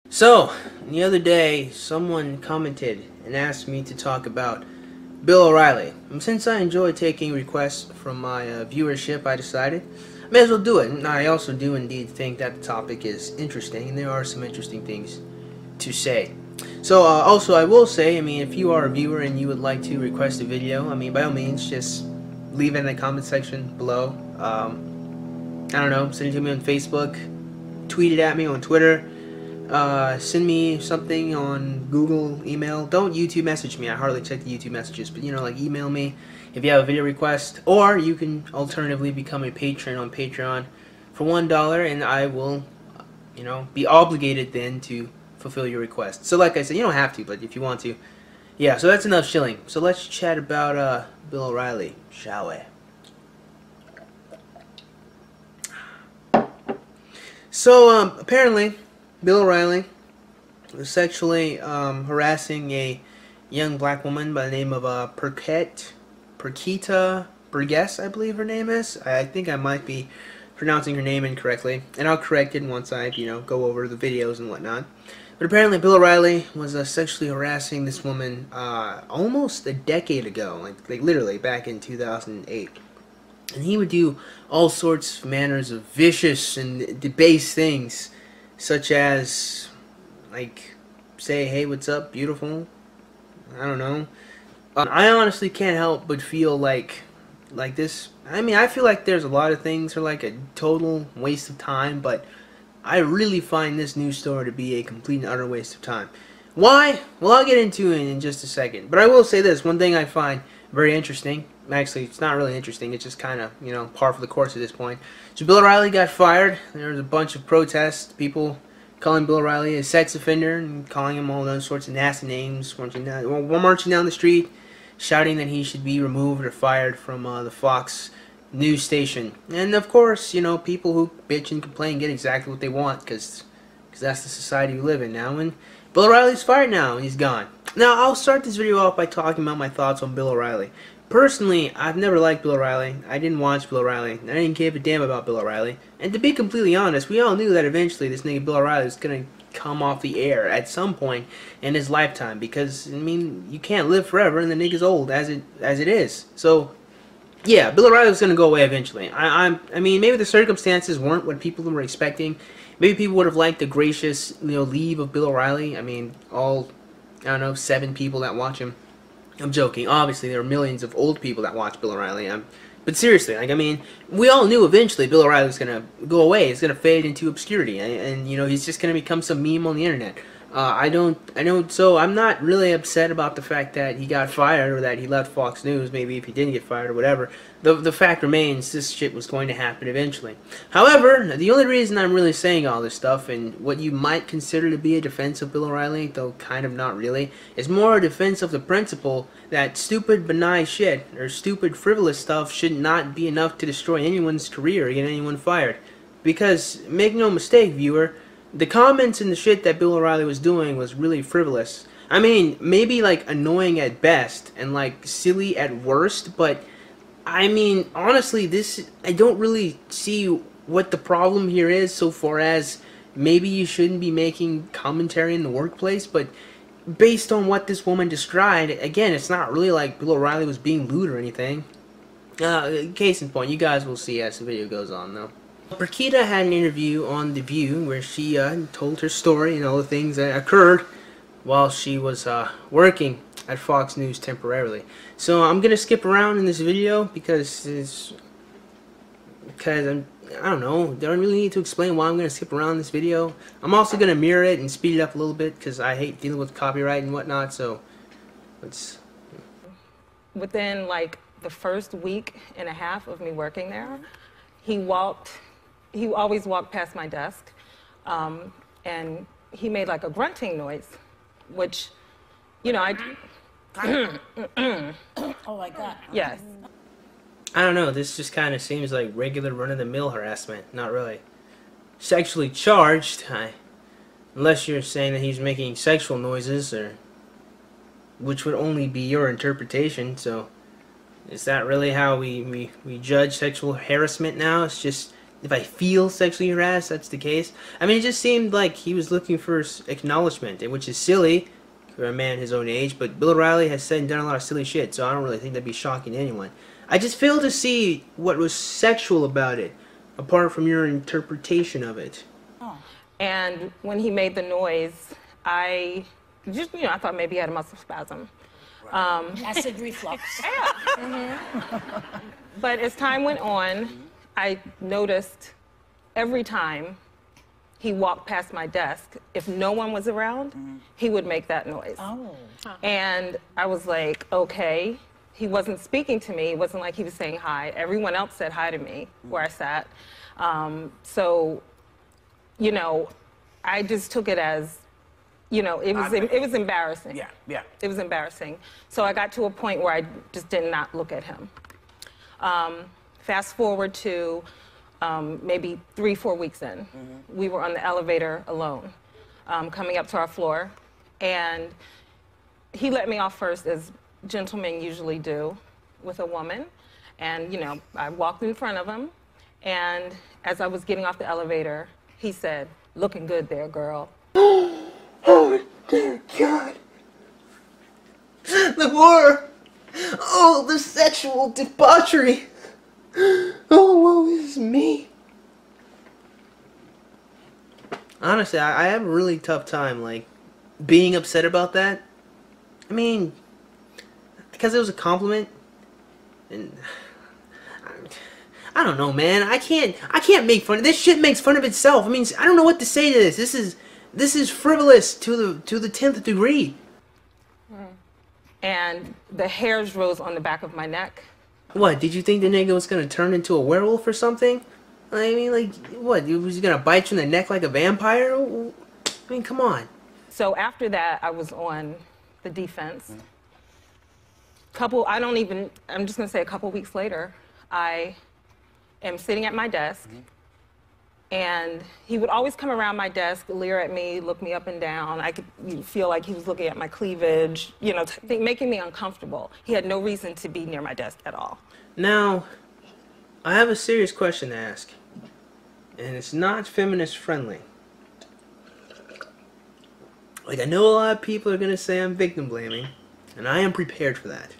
So, the other day, someone commented and asked me to talk about Bill O'Reilly. And since I enjoy taking requests from my viewership, I decided I may as well do it. And I also do indeed think that the topic is interesting, and there are some interesting things to say. So, also, I will say, if you are a viewer and you would like to request a video, by all means, just leave it in the comment section below. I don't know, send it to me on Facebook, tweet it at me on Twitter. Send me something on Google, email. Don't YouTube message me. I hardly check the YouTube messages, but like email me if you have a video request, or you can alternatively become a patron on Patreon for $1, and I will, be obligated then to fulfill your request. So like I said, you don't have to, but if you want to, yeah. So that's enough shilling. So let's chat about Bill O'Reilly, shall we? So apparently, Bill O'Reilly was sexually harassing a young black woman by the name of Perquita Vargas, I believe her name is. I think I might be pronouncing her name incorrectly, and I'll correct it once I, go over the videos and whatnot. But apparently Bill O'Reilly was sexually harassing this woman almost a decade ago, like literally back in 2008. And he would do all sorts of manners of vicious and debased things, such as, say, hey, what's up, beautiful? I don't know. I honestly can't help but feel like this. I feel like there's a lot of things that are like a total waste of time, but I really find this news story to be a complete and utter waste of time. Why? Well, I'll get into it in just a second. But I will say this, one thing I find very interesting. Actually, it's not really interesting. It's just kind of, par for the course at this point. So Bill O'Reilly got fired. There was a bunch of protests. People calling Bill O'Reilly a sex offender and calling him all those sorts of nasty names. Marching down the street, shouting that he should be removed or fired from the Fox news station. And of course, people who bitch and complain get exactly what they want, because that's the society we live in now. And Bill O'Reilly's fired now, and he's gone. Now, I'll start this video off by talking about my thoughts on Bill O'Reilly. Personally, I've never liked Bill O'Reilly. I didn't watch Bill O'Reilly. I didn't give a damn about Bill O'Reilly. And to be completely honest, we all knew that eventually this nigga Bill O'Reilly was going to come off the air at some point in his lifetime. Because, you can't live forever, and the nigga's old as it is. So, yeah, Bill O'Reilly was going to go away eventually. Maybe the circumstances weren't what people were expecting. Maybe people would have liked the gracious, leave of Bill O'Reilly. All, 7 people that watch him. I'm joking. Obviously, there are millions of old people that watch Bill O'Reilly. But seriously, we all knew eventually Bill O'Reilly was going to go away. He's going to fade into obscurity. And he's just going to become some meme on the internet. So I'm not really upset about the fact that he got fired or that he left Fox News, maybe if he didn't get fired or whatever. The fact remains, this shit was going to happen eventually. However, the only reason I'm really saying all this stuff, and what you might consider to be a defense of Bill O'Reilly, though kind of not really, is more a defense of the principle that stupid, benign shit, or stupid, frivolous stuff should not be enough to destroy anyone's career or get anyone fired. Because, make no mistake, viewer, the comments and the shit that Bill O'Reilly was doing was really frivolous. Maybe annoying at best and silly at worst, but honestly, I don't really see what the problem here is, so far as maybe you shouldn't be making commentary in the workplace, but based on what this woman described, again, it's not really like Bill O'Reilly was being lewd or anything. Case in point, you guys will see as the video goes on, though. Perquita had an interview on The View where she told her story and all the things that occurred while she was working at Fox News temporarily. So I'm gonna skip around in this video because I don't know. I don't really need to explain why I'm gonna skip around this video. I'm also gonna mirror it and speed it up a little bit because I hate dealing with copyright and whatnot. So let's. Within the first week and a half of me working there, he always walked past my desk, and he made a grunting noise, which, I... Oh, like that? Yes. I don't know, this just kind of seems like regular run-of-the-mill harassment. Not really sexually charged, unless you're saying that he's making sexual noises, which would only be your interpretation. So is that really how we judge sexual harassment now? It's just if I feel sexually harassed, that's the case. I mean, it just seemed like he was looking for acknowledgement, which is silly for a man his own age, but Bill O'Reilly has said and done a lot of silly shit, so I don't really think that'd be shocking to anyone. I just fail to see what was sexual about it, apart from your interpretation of it. Oh. And when he made the noise, I just, you know, I thought maybe he had a muscle spasm. Acid reflux. Yeah. But as time went on, I noticed every time he walked past my desk, if no one was around, he would make that noise. Oh. And I was like, okay. He wasn't speaking to me. It wasn't like he was saying hi. Everyone else said hi to me where I sat. So, you know, I just took it as, you know, it was embarrassing. Yeah, yeah. It was embarrassing. So I got to a point where I just did not look at him. Fast forward to maybe 3-4 weeks in. We were on the elevator alone, coming up to our floor, and he let me off first, as gentlemen usually do with a woman. And, you know, I walked in front of him, and as I was getting off the elevator, he said, "Looking good there, girl." Oh, dear God. The horror. Oh, the sexual debauchery. Oh, woe is me. Honestly, I have a really tough time, like, being upset about that. I mean, because it was a compliment, and I don't know, man. I can't make fun of this. Shit makes fun of itself. I mean, I don't know what to say to this. This is frivolous to the 10th degree. And the hairs rose on the back of my neck. What, did you think the nigga was gonna turn into a werewolf or something? I mean, like, what, was he gonna bite you in the neck like a vampire? I mean, come on. So after that, I was on the defense. I'm just gonna say a couple weeks later, I am sitting at my desk, and he would always come around my desk, leer at me, look me up and down. I could feel like he was looking at my cleavage, you know, making me uncomfortable. He had no reason to be near my desk at all. Now, I have a serious question to ask, and it's not feminist friendly. Like, I know a lot of people are gonna say I'm victim blaming, and I am prepared for that.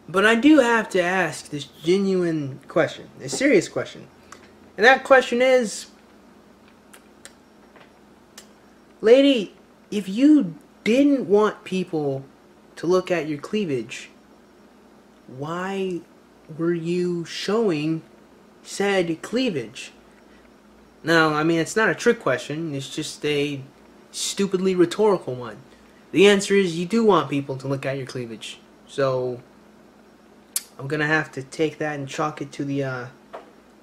But I do have to ask this genuine question, a serious question. And that question is, lady, if you didn't want people to look at your cleavage, why were you showing said cleavage? Now, I mean, it's not a trick question, it's just a stupidly rhetorical one. The answer is you do want people to look at your cleavage. So, I'm gonna have to take that and chalk it to the,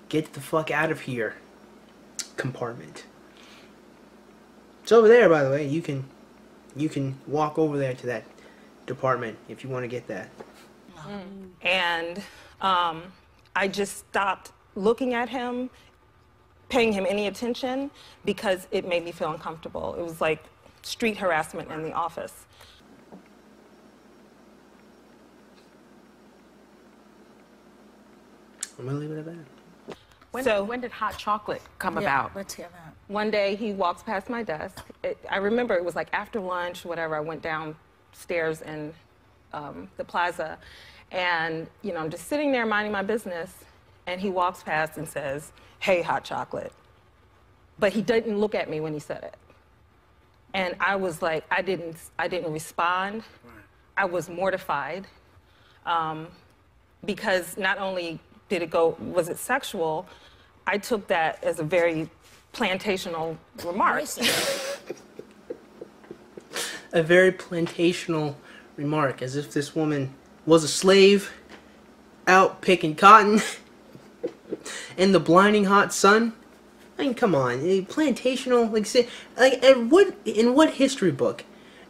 get the fuck out of here compartment. It's over there, by the way. You can walk over there to that department if you want to get that. And I just stopped looking at him, paying him any attention, because it made me feel uncomfortable. It was like street harassment in the office. I'm gonna leave it at that. When did hot chocolate come about? Let's hear that. One day he walks past my desk. I remember it was like after lunch, whatever. I went downstairs in the plaza, and you know, I'm just sitting there minding my business, and he walks past and says, "Hey, hot chocolate." But he didn't look at me when he said it, and I was like, I didn't respond. I was mortified, because not only was it sexual, I took that as a very plantational remark. A very plantational remark, as if this woman was a slave out picking cotton in the blinding hot sun. I mean, come on, plantational, like, say, like, in what history book?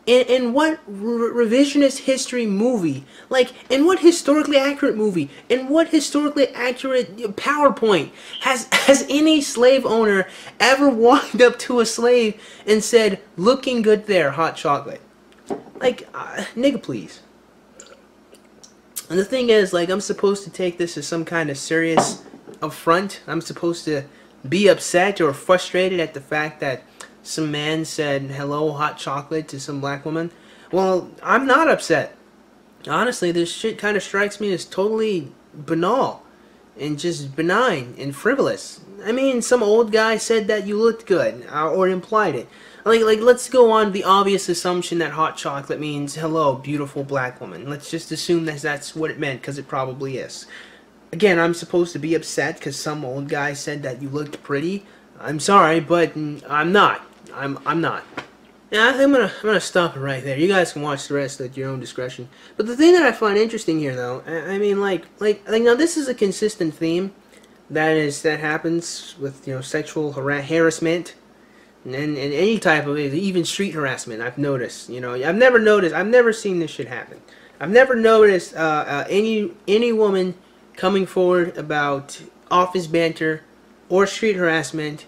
In what revisionist history movie? Like, in what historically accurate movie? In what historically accurate PowerPoint has any slave owner ever walked up to a slave and said, "Looking good there, hot chocolate"? Like, nigga, please. And the thing is, like, I'm supposed to take this as some kind of serious affront? I'm supposed to be upset or frustrated at the fact that some man said hello hot chocolate to some black woman? Well, I'm not upset. Honestly, this shit kind of strikes me as totally banal and just benign and frivolous. I mean, some old guy said that you looked good, or implied it. Like, let's go on the obvious assumption that hot chocolate means hello, beautiful black woman. Let's just assume that that's what it meant, because it probably is. Again, I'm supposed to be upset because some old guy said that you looked pretty. I'm sorry, but I'm not. I'm not. Yeah, I'm gonna stop it right there. You guys can watch the rest at your own discretion. But the thing that I find interesting here, though, I mean, like now this is a consistent theme that happens with, you know, sexual harassment and any type of, even street harassment. I've noticed, you know, I've never seen this shit happen. I've never noticed any woman coming forward about office banter or street harassment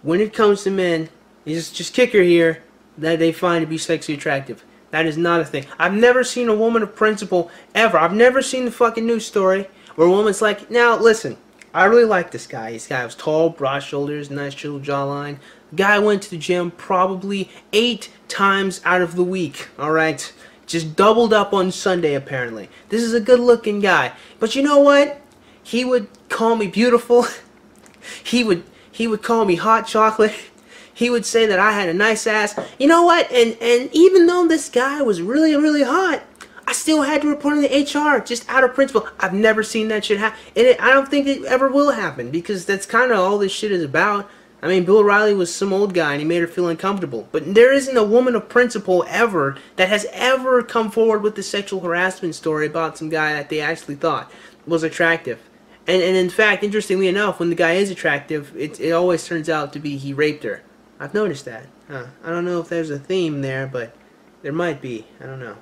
when it comes to men. You just kick her here that they find to be sexually attractive. That is not a thing. I've never seen a woman of principle ever. I've never seen the fucking news story where a woman's like, now listen, I really like this guy. This guy was tall, broad shoulders, nice little jawline. The guy went to the gym probably 8 times out of the week. Alright? Just doubled up on Sunday apparently. This is a good looking guy. But you know what? He would call me beautiful. He would call me hot chocolate. He would say that I had a nice ass. You know what? And even though this guy was really, really hot, I still had to report him to HR just out of principle. I've never seen that shit happen. And I don't think it ever will happen because that's kind of all this shit is about. I mean, Bill O'Reilly was some old guy and he made her feel uncomfortable. But there isn't a woman of principle ever that has ever come forward with the sexual harassment story about some guy that they actually thought was attractive. And in fact, interestingly enough, when the guy is attractive, it always turns out to be he raped her. I've noticed that. I don't know if there's a theme there, but there might be. I don't know.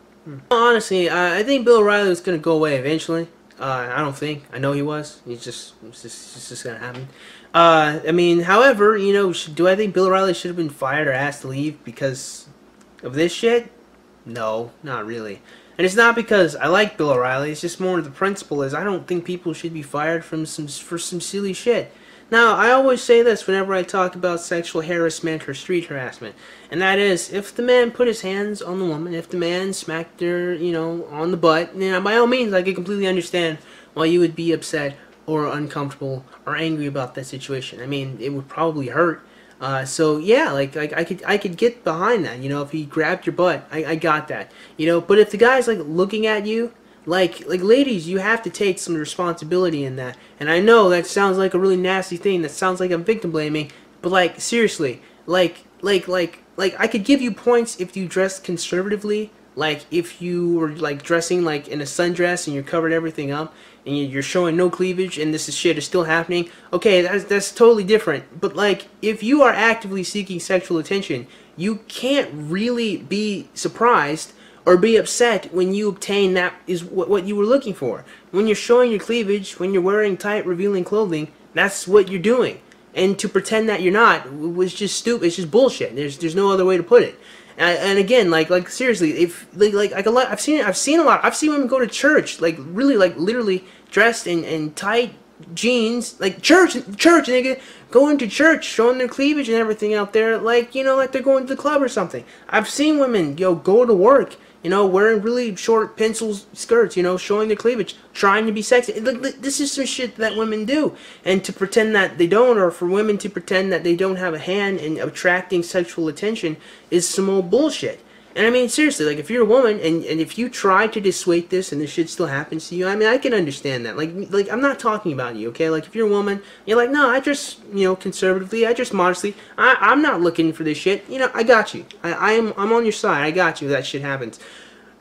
Honestly, I think Bill O'Reilly was going to go away eventually. I don't think. I know he was. It's just going to happen. I mean, however, you know, do I think Bill O'Reilly should have been fired or asked to leave because of this shit? No, not really. And it's not because I like Bill O'Reilly. It's just more the principle is I don't think people should be fired for some silly shit. Now, I always say this whenever I talk about sexual harassment or street harassment, and that is, if the man put his hands on the woman, if the man smacked her, you know, on the butt, you know, by all means, I can completely understand why you would be upset or uncomfortable or angry about that situation. I mean, it would probably hurt. So yeah, like I could get behind that. You know, if he grabbed your butt, I got that. You know, but if the guy's like looking at you. Like ladies, you have to take some responsibility in that. And I know that sounds like a really nasty thing. That sounds like I'm victim blaming. But like seriously, like I could give you points if you dressed conservatively. Like if you were like dressing like in a sundress and you covered everything up and you're showing no cleavage and this shit is still happening. Okay, that's totally different. But like if you are actively seeking sexual attention, you can't really be surprised or be upset when you obtain that is what you were looking for. When you're showing your cleavage, when you're wearing tight, revealing clothing, that's what you're doing. And to pretend that you're not was just stupid. It's just bullshit. There's no other way to put it. And again, like seriously, if like a lot, I've seen a lot. I've seen women go to church, like really, like literally dressed in tight jeans, like church, nigga, going to church, showing their cleavage and everything out there, like, you know, like they're going to the club or something. I've seen women, go to work, you know, wearing really short pencil skirts, you know, showing their cleavage, trying to be sexy. This is some shit that women do. And to pretend that they don't, or for women to pretend that they don't have a hand in attracting sexual attention is some old bullshit. And I mean, seriously, like, if you're a woman, and if you try to dissuade this and this shit still happens to you, I mean, I can understand that. Like, I'm not talking about you, okay? Like, if you're a woman, you're like, no, I dress, you know, conservatively, I dress modestly, I'm not looking for this shit, you know, I got you. I'm on your side, I got you if that shit happens.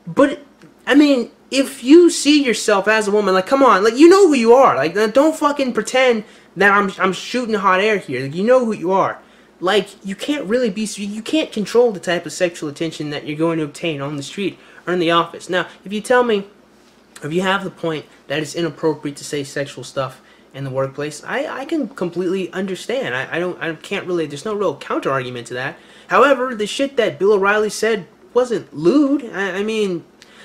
But, I mean, if you see yourself as a woman, like, come on, like, you know who you are. Like, don't fucking pretend that I'm shooting hot air here. Like, you know who you are. Like, you can't really be, you can't control the type of sexual attention that you're going to obtain on the street or in the office. Now, if you tell me, if you have the point that it's inappropriate to say sexual stuff in the workplace, I can completely understand. I can't really, there's no real counter argument to that. However, the shit that Bill O'Reilly said wasn't lewd. I mean,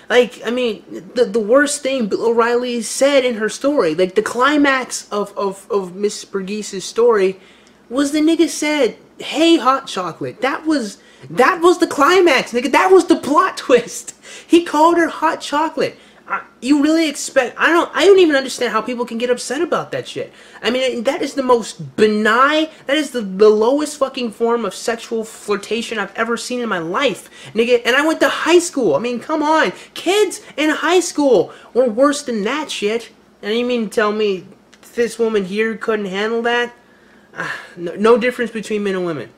Like, I mean, the worst thing Bill O'Reilly said in her story, like the climax of Miss Burgess's story, was the nigga said, "Hey, hot chocolate." That was the climax, nigga. That was the plot twist. He called her hot chocolate. You really expect? I don't even understand how people can get upset about that shit. I mean, that is the most benign. That is the lowest fucking form of sexual flirtation I've ever seen in my life, nigga. And I went to high school. I mean, come on, kids in high school were worse than that shit. And you mean to tell me this woman here couldn't handle that? No difference between men and women.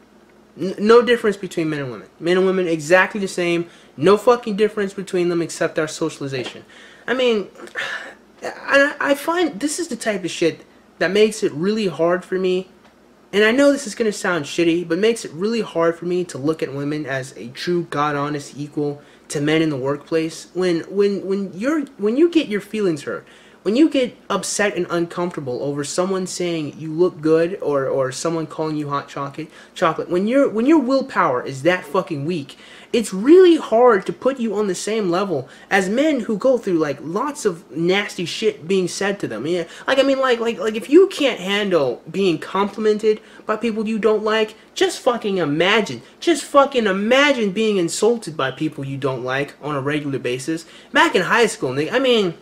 No difference between men and women. Men and women exactly the same. No fucking difference between them except our socialization. I mean, I find this is the type of shit that makes it really hard for me. And I know this is going to sound shitty, but makes it really hard for me to look at women as a true God-honest equal to men in the workplace. When you get your feelings hurt, when you get upset and uncomfortable over someone saying you look good or someone calling you hot chocolate, when your willpower is that fucking weak, it's really hard to put you on the same level as men who go through like lots of nasty shit being said to them. Yeah, like if you can't handle being complimented by people you don't like, just fucking imagine being insulted by people you don't like on a regular basis. Back in high school, I mean,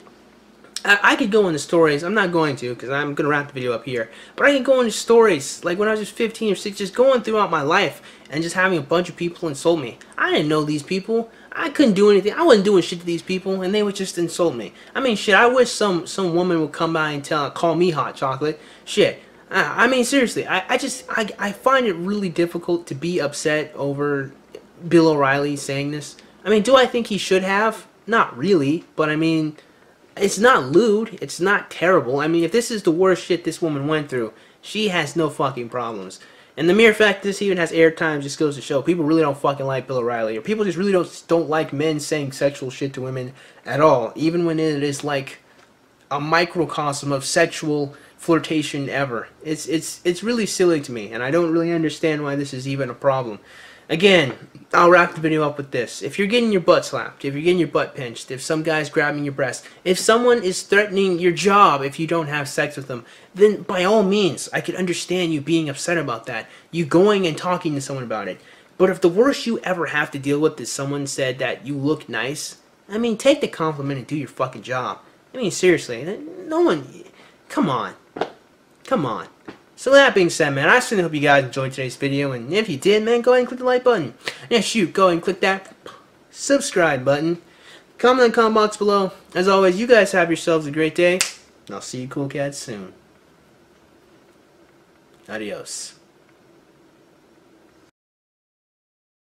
I could go into stories. I'm not going to, because I'm going to wrap the video up here. But I can go into stories, like when I was just 15 or 16, just going throughout my life and just having a bunch of people insult me. I didn't know these people. I couldn't do anything. I wasn't doing shit to these people, and they would just insult me. I mean, shit, I wish some woman would come by and call me hot chocolate. Shit. I mean, seriously, I find it really difficult to be upset over Bill O'Reilly saying this. I mean, do I think he should have? Not really, but I mean, it's not lewd. It's not terrible. I mean, if this is the worst shit this woman went through, she has no fucking problems. And the mere fact this even has airtime just goes to show people really don't fucking like Bill O'Reilly. Or people just really don't like men saying sexual shit to women at all. Even when it is like a microcosm of sexual flirtation ever. It's really silly to me. And I don't really understand why this is even a problem. Again, I'll wrap the video up with this. If you're getting your butt slapped, if you're getting your butt pinched, if some guy's grabbing your breast, if someone is threatening your job if you don't have sex with them, then by all means, I could understand you being upset about that. You going and talking to someone about it. But if the worst you ever have to deal with is someone said that you look nice, I mean, take the compliment and do your fucking job. I mean, seriously, no one, come on. Come on. So that being said, man, I certainly hope you guys enjoyed today's video, and if you did, man, go ahead and click the like button. Yeah, shoot, go ahead and click that subscribe button. Comment in the comment box below. As always, you guys have yourselves a great day, and I'll see you cool cats soon. Adios.